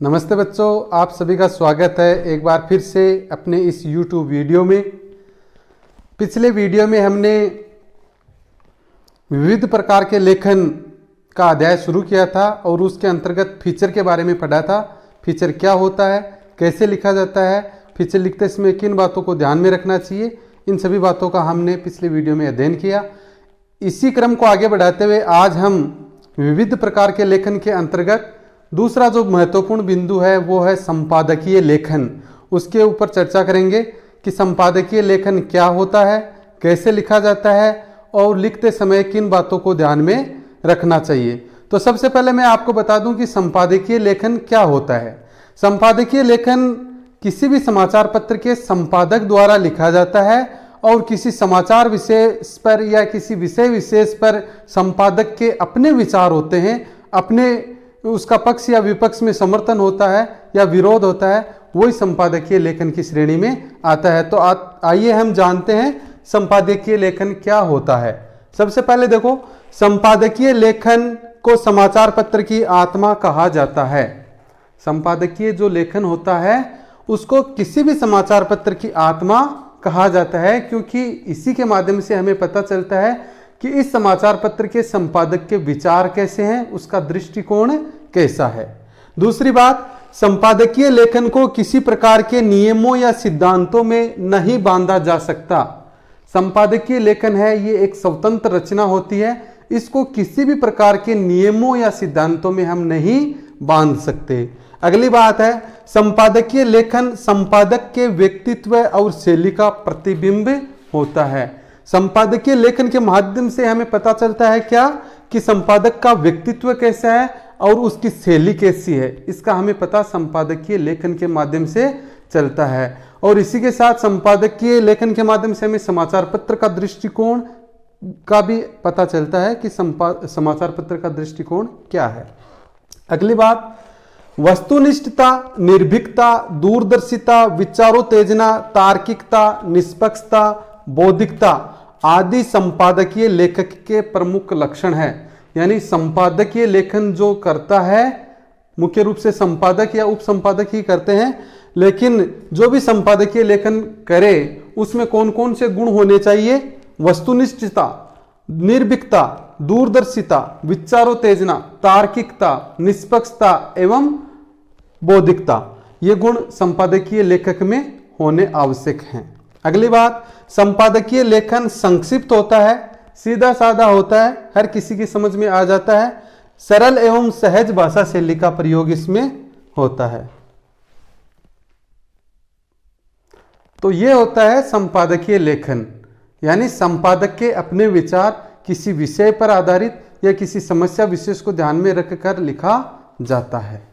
नमस्ते बच्चों, आप सभी का स्वागत है एक बार फिर से अपने इस YouTube वीडियो में। पिछले वीडियो में हमने विविध प्रकार के लेखन का अध्याय शुरू किया था और उसके अंतर्गत फीचर के बारे में पढ़ा था। फीचर क्या होता है, कैसे लिखा जाता है, फीचर लिखते समय किन बातों को ध्यान में रखना चाहिए, इन सभी बातों का हमने पिछले वीडियो में अध्ययन किया। इसी क्रम को आगे बढ़ाते हुए आज हम विविध प्रकार के लेखन के अंतर्गत दूसरा जो महत्वपूर्ण बिंदु है वो है संपादकीय लेखन। उसके ऊपर चर्चा करेंगे कि संपादकीय लेखन क्या होता है, कैसे लिखा जाता है और लिखते समय किन बातों को ध्यान में रखना चाहिए। तो सबसे पहले मैं आपको बता दूं कि संपादकीय लेखन क्या होता है। संपादकीय लेखन किसी भी समाचार पत्र के संपादक द्वारा लिखा जाता है और किसी समाचार विशेष पर या किसी विषय विशेष पर संपादक के अपने विचार होते हैं, अपने उसका पक्ष या विपक्ष में समर्थन होता है या विरोध होता है, वही संपादकीय लेखन की श्रेणी में आता है। तो आइए हम जानते हैं संपादकीय लेखन क्या होता है। सबसे पहले देखो, संपादकीय लेखन को समाचार पत्र की आत्मा कहा जाता है। संपादकीय जो लेखन होता है उसको किसी भी समाचार पत्र की आत्मा कहा जाता है, क्योंकि इसी के माध्यम से हमें पता चलता है कि इस समाचार पत्र के संपादक के विचार कैसे हैं, उसका दृष्टिकोण कैसा है। दूसरी बात, संपादकीय लेखन को किसी प्रकार के नियमों या सिद्धांतों में नहीं बांधा जा सकता। संपादकीय लेखन है ये एक स्वतंत्र रचना होती है, इसको किसी भी प्रकार के नियमों या सिद्धांतों में हम नहीं बांध सकते। अगली बात है, संपादकीय लेखन संपादक के व्यक्तित्व और शैली का प्रतिबिंब होता है। संपादकीय लेखन के माध्यम से हमें पता चलता है क्या कि संपादक का व्यक्तित्व कैसा है और उसकी शैली कैसी है, इसका हमें पता संपादकीय लेखन के माध्यम से चलता है। और इसी के साथ संपादकीय लेखन के माध्यम से हमें समाचार पत्र का दृष्टिकोण का भी पता चलता है कि समाचार पत्र का दृष्टिकोण क्या है। अगली बात, वस्तुनिष्ठता, निर्भीकता, दूरदर्शिता, विचारोत्तेजना, तार्किकता, निष्पक्षता, बौद्धिकता आदि संपादकीय लेखक के प्रमुख लक्षण हैं। यानी संपादकीय लेखन जो करता है, मुख्य रूप से संपादक या उप संपादक ही करते हैं, लेकिन जो भी संपादकीय लेखन करे उसमें कौन कौन से गुण होने चाहिए? वस्तुनिष्ठता, निर्भीकता, दूरदर्शिता, विचारोत्तेजना, तार्किकता, निष्पक्षता एवं बौद्धिकता, ये गुण संपादकीय लेखक में होने आवश्यक हैं। अगली बात, संपादकीय लेखन संक्षिप्त होता है, सीधा साधा होता है, हर किसी की समझ में आ जाता है, सरल एवं सहज भाषा शैली का प्रयोग इसमें होता है। तो यह होता है संपादकीय लेखन, यानी संपादक के अपने विचार किसी विषय पर आधारित या किसी समस्या विशेष को ध्यान में रखकर लिखा जाता है।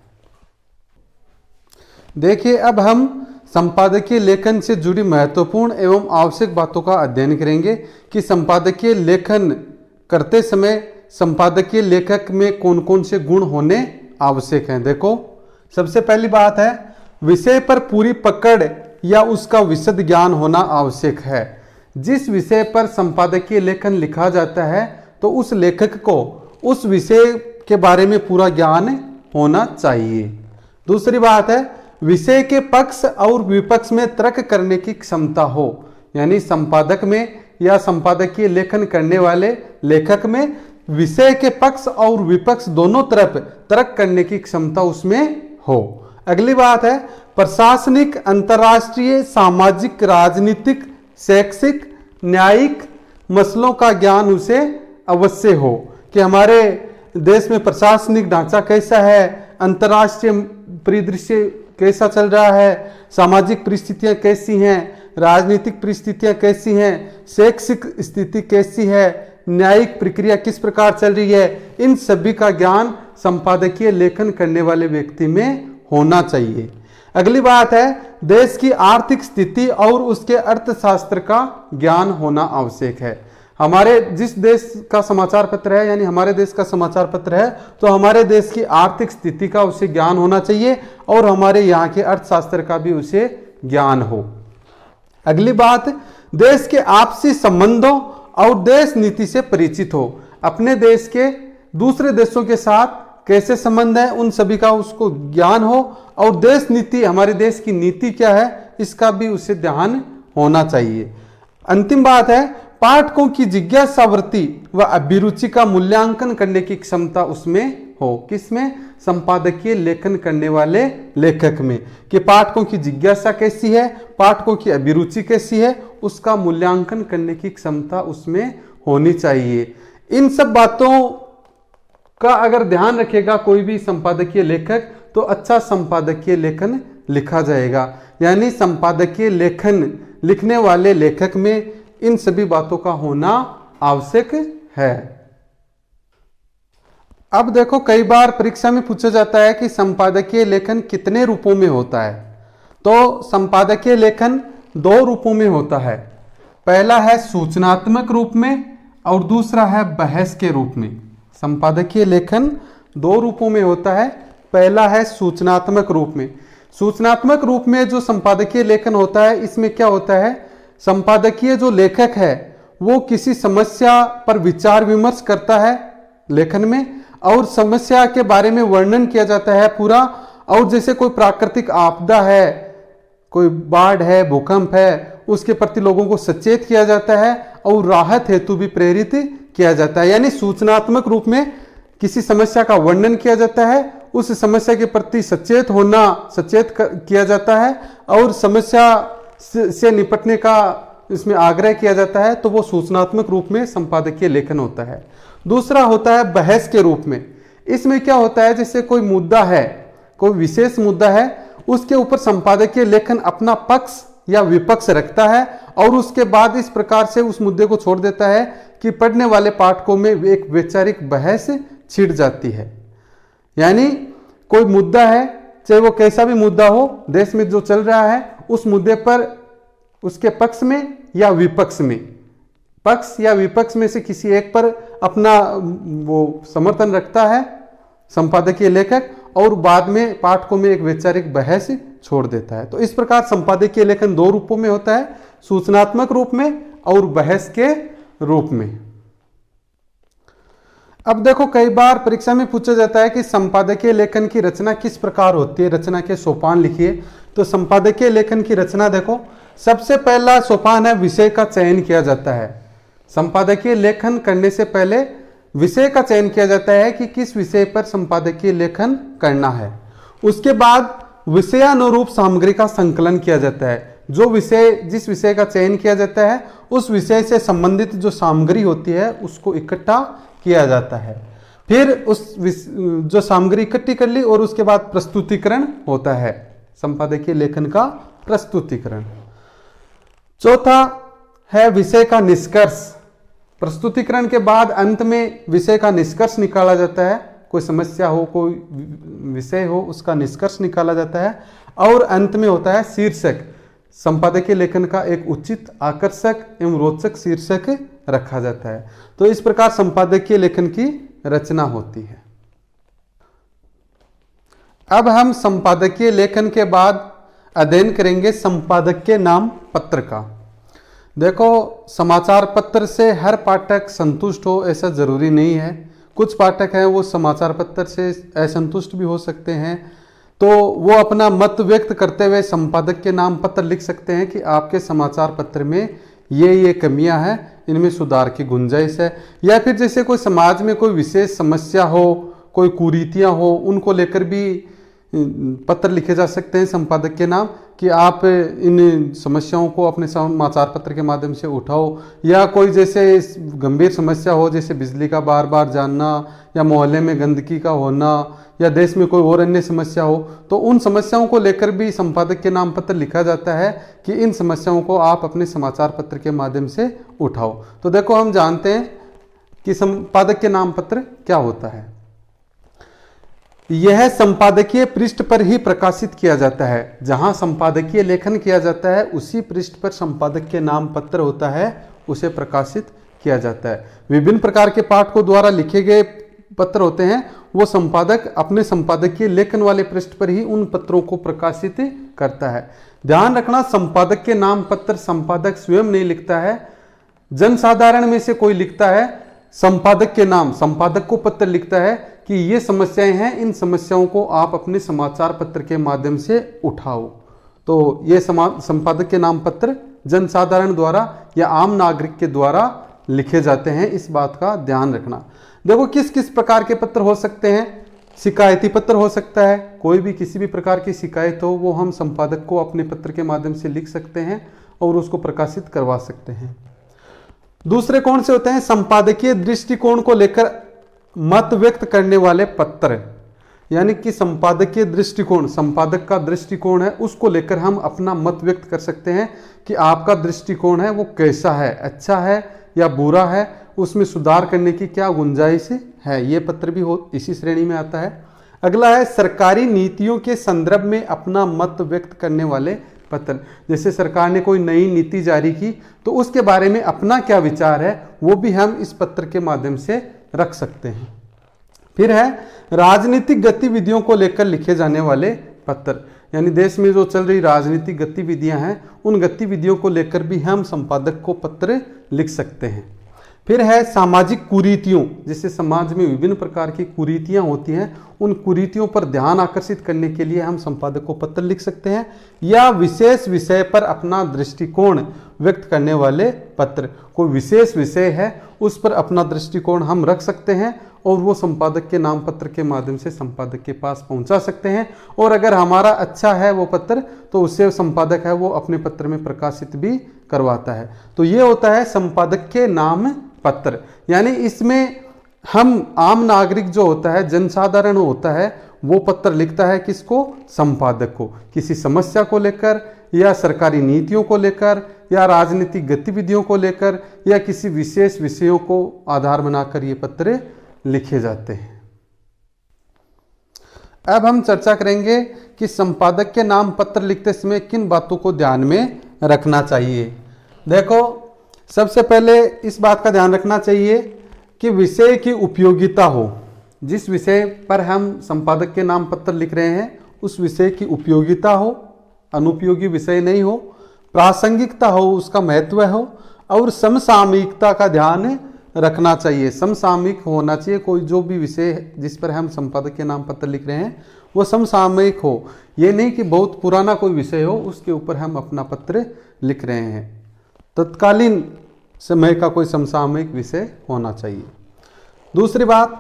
देखिए, अब हम संपादकीय लेखन से जुड़ी महत्वपूर्ण एवं आवश्यक बातों का अध्ययन करेंगे कि संपादकीय लेखन करते समय संपादकीय लेखक में कौन कौन से गुण होने आवश्यक हैं। देखो, सबसे पहली बात है, विषय पर पूरी पकड़ या उसका विशद ज्ञान होना आवश्यक है। जिस विषय पर संपादकीय लेखन लिखा जाता है तो उस लेखक को उस विषय के बारे में पूरा ज्ञान होना चाहिए। दूसरी बात है, विषय के पक्ष और विपक्ष में तर्क करने की क्षमता हो। यानी संपादक में या संपादकीय लेखन करने वाले लेखक में विषय के पक्ष और विपक्ष दोनों तरफ तर्क करने की क्षमता उसमें हो। अगली बात है, प्रशासनिक, अंतर्राष्ट्रीय, सामाजिक, राजनीतिक, शैक्षिक, न्यायिक मसलों का ज्ञान उसे अवश्य हो कि हमारे देश में प्रशासनिक ढांचा कैसा है, अंतर्राष्ट्रीय परिदृश्य कैसा चल रहा है, सामाजिक परिस्थितियां कैसी हैं, राजनीतिक परिस्थितियां कैसी हैं, शैक्षिक स्थिति कैसी है, न्यायिक प्रक्रिया किस प्रकार चल रही है, इन सभी का ज्ञान संपादकीय लेखन करने वाले व्यक्ति में होना चाहिए। अगली बात है, देश की आर्थिक स्थिति और उसके अर्थशास्त्र का ज्ञान होना आवश्यक है। हमारे जिस देश का समाचार पत्र है, यानी हमारे देश का समाचार पत्र है, तो हमारे देश की आर्थिक स्थिति का उसे ज्ञान होना चाहिए और हमारे यहाँ के अर्थशास्त्र का भी उसे ज्ञान हो। अगली बात, देश के आपसी संबंधों और देश नीति से परिचित हो। अपने देश के दूसरे देशों के साथ कैसे संबंध है, उन सभी का उसको ज्ञान हो, और देश नीति, हमारे देश की नीति क्या है, इसका भी उसे ध्यान होना चाहिए। अंतिम बात है, पाठकों की जिज्ञासावृत्ति व अभिरुचि का मूल्यांकन करने की क्षमता उसमें हो। किसमें? संपादकीय लेखन करने वाले लेखक में, कि पाठकों की जिज्ञासा कैसी है, पाठकों की अभिरुचि कैसी है, उसका मूल्यांकन करने की क्षमता उसमें होनी चाहिए। इन सब बातों का अगर ध्यान रखेगा कोई भी संपादकीय लेखक, तो अच्छा संपादकीय लेखन लिखा जाएगा। यानी संपादकीय लेखन लिखने वाले लेखक में इन सभी बातों का होना आवश्यक है। अब देखो, कई बार परीक्षा में पूछा जाता है कि संपादकीय लेखन कितने रूपों में होता है। तो संपादकीय लेखन 2 रूपों में होता है। पहला है सूचनात्मक रूप में और दूसरा है बहस के रूप में। संपादकीय लेखन 2 रूपों में होता है। पहला है सूचनात्मक रूप में। सूचनात्मक रूप में जो संपादकीय लेखन होता है, इसमें क्या होता है, संपादकीय जो लेखक है वो किसी समस्या पर विचार विमर्श करता है लेखन में, और समस्या के बारे में वर्णन किया जाता है पूरा। और जैसे कोई प्राकृतिक आपदा है, कोई बाढ़ है, भूकंप है, उसके प्रति लोगों को सचेत किया जाता है और राहत हेतु भी प्रेरित किया जाता है। यानी सूचनात्मक रूप में किसी समस्या का वर्णन किया जाता है, उस समस्या के प्रति सचेत किया जाता है और समस्या से निपटने का इसमें आग्रह किया जाता है, तो वो सूचनात्मक रूप में संपादकीय लेखन होता है। दूसरा होता है बहस के रूप में। इसमें क्या होता है, जैसे कोई मुद्दा है, कोई विशेष मुद्दा है, उसके ऊपर संपादकीय लेखन अपना पक्ष या विपक्ष रखता है और उसके बाद इस प्रकार से उस मुद्दे को छोड़ देता है कि पढ़ने वाले पाठकों में एक वैचारिक बहस छिड़ जाती है। यानी कोई मुद्दा है, चाहे वो कैसा भी मुद्दा हो, देश में जो चल रहा है, उस मुद्दे पर उसके पक्ष में या विपक्ष में, पक्ष या विपक्ष में से किसी एक पर अपना वो समर्थन रखता है संपादकीय लेखक, और बाद में पाठकों में एक वैचारिक बहस छोड़ देता है। तो इस प्रकार संपादकीय लेखन 2 रूपों में होता है, सूचनात्मक रूप में और बहस के रूप में। अब देखो, कई बार परीक्षा में पूछा जाता है कि संपादकीय लेखन की रचना किस प्रकार होती है, रचना के सोपान लिखिए। तो संपादकीय लेखन की रचना देखो, सबसे पहला सोपान है विषय का चयन किया जाता है। संपादकीय लेखन करने से पहले विषय का चयन किया जाता है कि किस विषय पर संपादकीय लेखन करना है। उसके बाद विषयानुरूप सामग्री का संकलन किया जाता है। जिस विषय का चयन किया जाता है, उस विषय से संबंधित जो सामग्री होती है उसको इकट्ठा किया जाता है। फिर जो सामग्री इकट्ठी कर ली और उसके बाद प्रस्तुतिकरण होता है, संपादकीय लेखन का प्रस्तुतिकरण। चौथा है विषय का निष्कर्ष। प्रस्तुतिकरण के बाद अंत में विषय का निष्कर्ष निकाला जाता है। कोई समस्या हो, कोई विषय हो, उसका निष्कर्ष निकाला जाता है। और अंत में होता है शीर्षक। संपादकीय लेखन का एक उचित, आकर्षक एवं रोचक शीर्षक रखा जाता है। तो इस प्रकार संपादकीय लेखन की रचना होती है। अब हम संपादकीय लेखन के बाद अध्ययन करेंगे संपादक के नाम पत्र का। देखो, समाचार पत्र से हर पाठक संतुष्ट हो ऐसा जरूरी नहीं है। कुछ पाठक हैं वो समाचार पत्र से असंतुष्ट भी हो सकते हैं, तो वो अपना मत व्यक्त करते हुए संपादक के नाम पत्र लिख सकते हैं कि आपके समाचार पत्र में ये कमियां हैं, इनमें सुधार की गुंजाइश है। या फिर जैसे कोई समाज में कोई विशेष समस्या हो, कोई कुरीतियां हो, उनको लेकर भी पत्र लिखे जा सकते हैं संपादक के नाम, कि आप इन समस्याओं को अपने समाचार पत्र के माध्यम से उठाओ। या कोई जैसे गंभीर समस्या हो, जैसे बिजली का बार बार जानना, या मोहल्ले में गंदगी का होना, या देश में कोई और अन्य समस्या हो, तो उन समस्याओं को लेकर भी संपादक के नाम पत्र लिखा जाता है कि इन समस्याओं को आप अपने समाचार पत्र के माध्यम से उठाओ। तो देखो, हम जानते हैं कि संपादक के नाम पत्र क्या होता है। यह संपादकीय पृष्ठ पर ही प्रकाशित किया जाता है। जहां संपादकीय लेखन किया जाता है उसी पृष्ठ पर संपादक के नाम पत्र होता है, उसे प्रकाशित किया जाता है। विभिन्न प्रकार के पाठकों द्वारा लिखे गए पत्र होते हैं, वो संपादक अपने संपादकीय लेखन वाले पृष्ठ पर ही उन पत्रों को प्रकाशित करता है। ध्यान रखना, संपादक के नाम पत्र संपादक स्वयं नहीं लिखता है, जनसाधारण में से कोई लिखता है। संपादक के नाम, संपादक को पत्र लिखता है कि ये समस्याएं हैं, इन समस्याओं को आप अपने समाचार पत्र के माध्यम से उठाओ। तो ये संपादक के नाम पत्र जनसाधारण द्वारा या आम नागरिक के द्वारा लिखे जाते हैं, इस बात का ध्यान रखना। देखो किस किस प्रकार के पत्र हो सकते हैं। शिकायती पत्र हो सकता है, कोई भी किसी भी प्रकार की शिकायत हो वो हम संपादक को अपने पत्र के माध्यम से लिख सकते हैं और उसको प्रकाशित करवा सकते हैं। दूसरे कौन से होते हैं? संपादकीय दृष्टिकोण को लेकर मत व्यक्त करने वाले पत्र, यानी कि संपादकीय दृष्टिकोण, संपादक का दृष्टिकोण है, उसको लेकर हम अपना मत व्यक्त कर सकते हैं कि आपका दृष्टिकोण है वो कैसा है, अच्छा है या बुरा है, उसमें सुधार करने की क्या गुंजाइश है। ये पत्र भी इसी श्रेणी में आता है। अगला है सरकारी नीतियों के संदर्भ में अपना मत व्यक्त करने वाले पत्र। जैसे सरकार ने कोई नई नीति जारी की तो उसके बारे में अपना क्या विचार है वो भी हम इस पत्र के माध्यम से रख सकते हैं। फिर है राजनीतिक गतिविधियों को लेकर लिखे जाने वाले पत्र, यानी देश में जो चल रही राजनीतिक गतिविधियां हैं उन गतिविधियों को लेकर भी हम संपादक को पत्र लिख सकते हैं। फिर है सामाजिक कुरीतियों, जिससे समाज में विभिन्न प्रकार की कुरीतियां होती हैं, उन कुरीतियों पर ध्यान आकर्षित करने के लिए हम संपादक को पत्र लिख सकते हैं। या विशेष विषय पर अपना दृष्टिकोण व्यक्त करने वाले पत्र, कोई विशेष विषय है उस पर अपना दृष्टिकोण हम रख सकते हैं और वो संपादक के नाम पत्र के माध्यम से संपादक के पास पहुंचा सकते हैं। और अगर हमारा अच्छा है वो पत्र तो उससे संपादक है वो अपने पत्र में प्रकाशित भी करवाता है। तो ये होता है संपादक के नाम पत्र, यानी इसमें हम आम नागरिक जो होता है, जनसाधारण होता है, वो पत्र लिखता है किसको? संपादक को, किसी समस्या को लेकर या सरकारी नीतियों को लेकर या राजनीतिक गतिविधियों को लेकर या किसी विशेष विषयों को आधार बनाकर ये पत्र लिखे जाते हैं। अब हम चर्चा करेंगे कि संपादक के नाम पत्र लिखते समय किन बातों को ध्यान में रखना चाहिए। देखो सबसे पहले इस बात का ध्यान रखना चाहिए कि विषय की उपयोगिता हो। जिस विषय पर हम संपादक के नाम पत्र लिख रहे हैं उस विषय की उपयोगिता हो, अनुपयोगी विषय नहीं हो, प्रासंगिकता हो, उसका महत्व हो और समसामयिकता का ध्यान रखना चाहिए। समसामयिक होना चाहिए, कोई जो भी विषय जिस पर हम संपादक के नाम पत्र लिख रहे हैं वो समसामयिक हो। ये नहीं कि बहुत पुराना कोई विषय हो उसके ऊपर हम अपना पत्र लिख रहे हैं, तत्कालीन समय का कोई समसामयिक विषय होना चाहिए। दूसरी बात,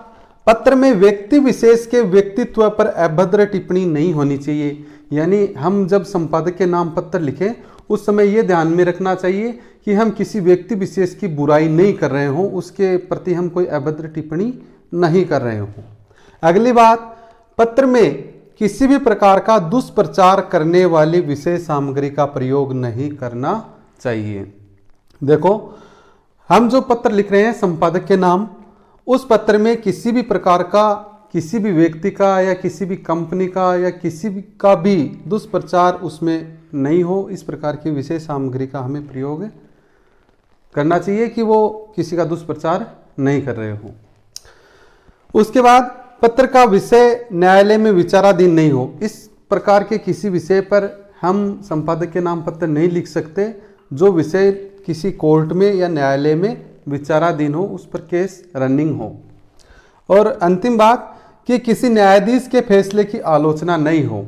पत्र में व्यक्ति विशेष के व्यक्तित्व पर अभद्र टिप्पणी नहीं होनी चाहिए। यानी हम जब संपादक के नाम पत्र लिखें उस समय ये ध्यान में रखना चाहिए कि हम किसी व्यक्ति विशेष की बुराई नहीं कर रहे हों, उसके प्रति हम कोई अभद्र टिप्पणी नहीं कर रहे हों। अगली बात, पत्र में किसी भी प्रकार का दुष्प्रचार करने वाली विषय सामग्री का प्रयोग नहीं करना चाहिए। देखो हम जो पत्र लिख रहे हैं संपादक के नाम, उस पत्र में किसी भी प्रकार का, किसी भी व्यक्ति का या किसी भी कंपनी का या किसी भी का भी दुष्प्रचार उसमें नहीं हो, इस प्रकार की विषय सामग्री का हमें प्रयोग करना चाहिए कि वो किसी का दुष्प्रचार नहीं कर रहे हो। उसके बाद पत्र का विषय न्यायालय में विचाराधीन नहीं हो। इस प्रकार के किसी विषय पर हम संपादक के नाम पत्र नहीं लिख सकते जो विषय किसी कोर्ट में या न्यायालय में विचाराधीन हो, उस पर केस रनिंग हो। और अंतिम बात कि किसी न्यायाधीश के फैसले की आलोचना नहीं हो।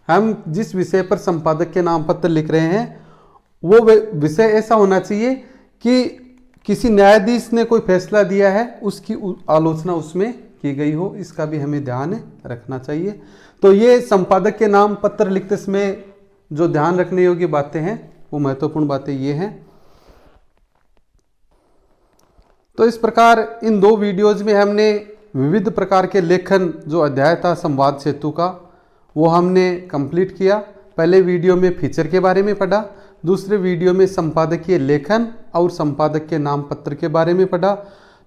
हम जिस विषय पर संपादक के नाम पत्र लिख रहे हैं वो विषय ऐसा होना चाहिए कि किसी न्यायाधीश ने कोई फैसला दिया है उसकी आलोचना उसमें की गई हो, इसका भी हमें ध्यान रखना चाहिए। तो ये संपादक के नाम पत्र लिखते समय जो ध्यान रखने योग्य बातें हैं वो महत्वपूर्ण बातें ये हैं। तो इस प्रकार इन दो वीडियोज में हमने विविध प्रकार के लेखन जो अध्याय था संवाद सेतु का वो हमने कंप्लीट किया। पहले वीडियो में फीचर के बारे में पढ़ा, दूसरे वीडियो में संपादकीय लेखन और संपादक के नाम पत्र के बारे में पढ़ा।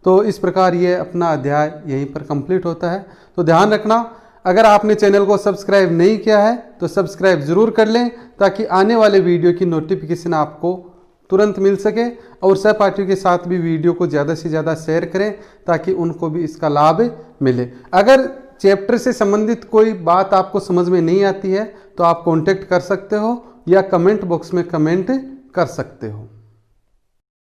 तो इस प्रकार ये अपना अध्याय यहीं पर कंप्लीट होता है। तो ध्यान रखना, अगर आपने चैनल को सब्सक्राइब नहीं किया है तो सब्सक्राइब जरूर कर लें ताकि आने वाले वीडियो की नोटिफिकेशन आपको तुरंत मिल सके। और सहपाठियों के साथ भी वीडियो को ज़्यादा से ज़्यादा शेयर करें ताकि उनको भी इसका लाभ मिले। अगर चैप्टर से संबंधित कोई बात आपको समझ में नहीं आती है तो आप कांटेक्ट कर सकते हो या कमेंट बॉक्स में कमेंट कर सकते हो।